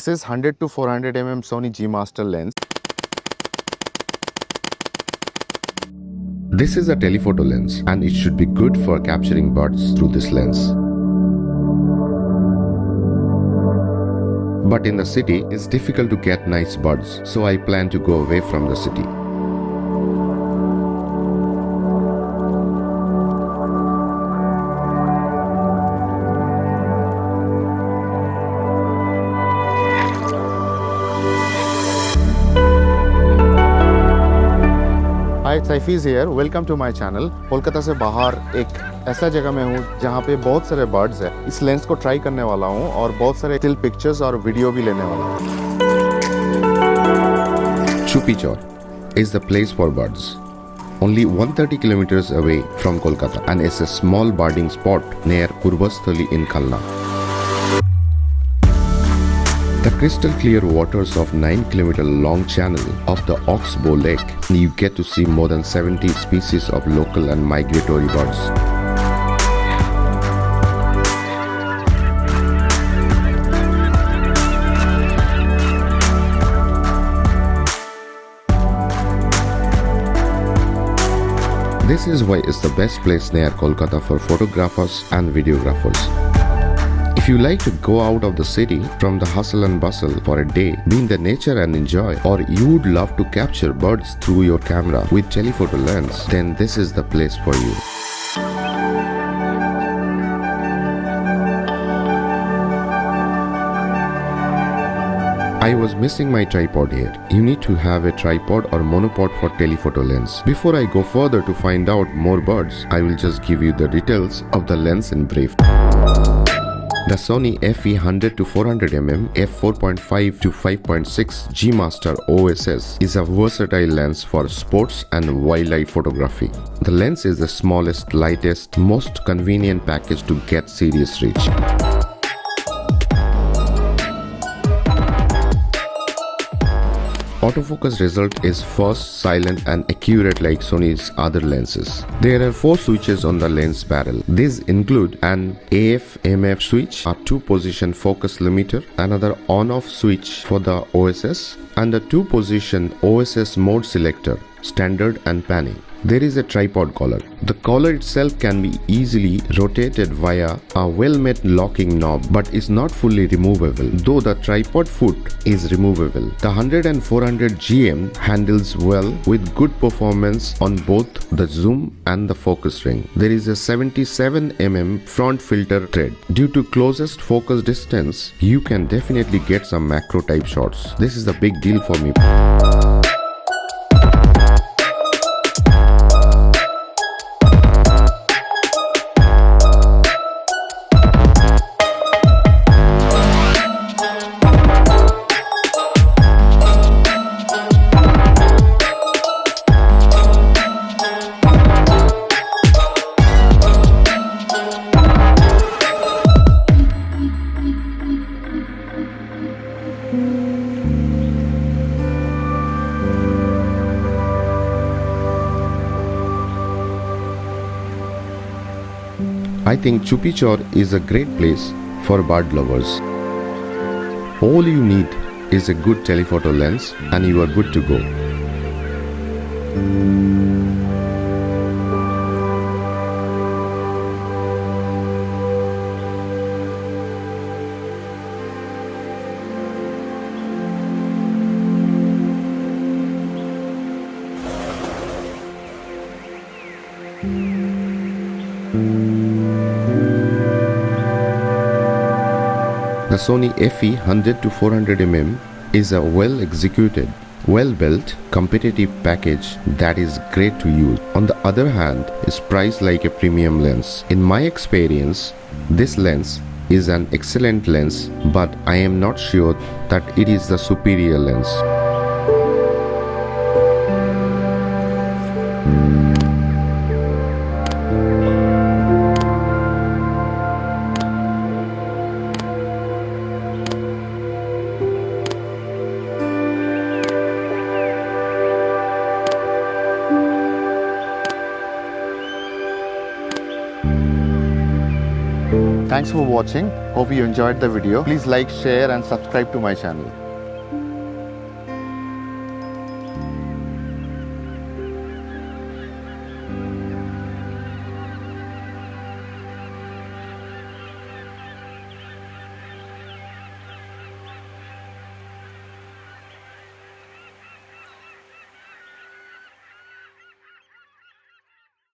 This is 100 to 400 mm Sony G Master lens. This is a telephoto lens and it should be good for capturing birds through this lens. But in the city, it's difficult to get nice birds, so I plan to go away from the city. Hi Saifis here, welcome to my channel. Kolkata से बाहर एक ऐसा जगह में हूँ जहाँ पे बहुत सारे बर्ड्स हैं। इस लेंस को ट्राई करने वाला हूँ और बहुत सारे स्टिल पिक्चर्स और वीडियो भी लेने वाला हूँ। Chupichor is the place for birds. Only 130 kilometers away from Kolkata, and it's a small birding spot near Purvasthali in Khalna. The crystal clear waters of 9-kilometer long channel of the Oxbow Lake, you get to see more than 70 species of local and migratory birds. This is why it's the best place near Kolkata for photographers and videographers. If you like to go out of the city from the hustle and bustle for a day, be in the nature and enjoy, or you would love to capture birds through your camera with telephoto lens, then this is the place for you. I was missing my tripod here. You need to have a tripod or monopod for telephoto lens. Before I go further to find out more birds, I will just give you the details of the lens in brief. The Sony FE 100 to 400 mm f4.5 to 5.6 G Master OSS is a versatile lens for sports and wildlife photography. The lens is the smallest, lightest, most convenient package to get serious reach. Autofocus result is fast, silent and accurate like Sony's other lenses. There are 4 switches on the lens barrel. These include an AF/MF switch, a 2-position focus limiter, another on-off switch for the OSS, and a 2-position OSS mode selector, standard and panning. There is a tripod collar. The collar itself can be easily rotated via a well-made locking knob but is not fully removable, though the tripod foot is removable. The 100 and 400 GM handles well with good performance on both the zoom and the focus ring. There is a 77 mm front filter thread. Due to closest focus distance, you can definitely get some macro type shots. This is a big deal for me. I think Chupichor is a great place for bird lovers. All you need is a good telephoto lens and you are good to go. The Sony FE 100 to 400 mm is a well-executed, well-built, competitive package that is great to use. On the other hand, is priced like a premium lens. In my experience, this lens is an excellent lens, but I am not sure that it is the superior lens. Thanks for watching. Hope you enjoyed the video. Please like, share and subscribe to my channel.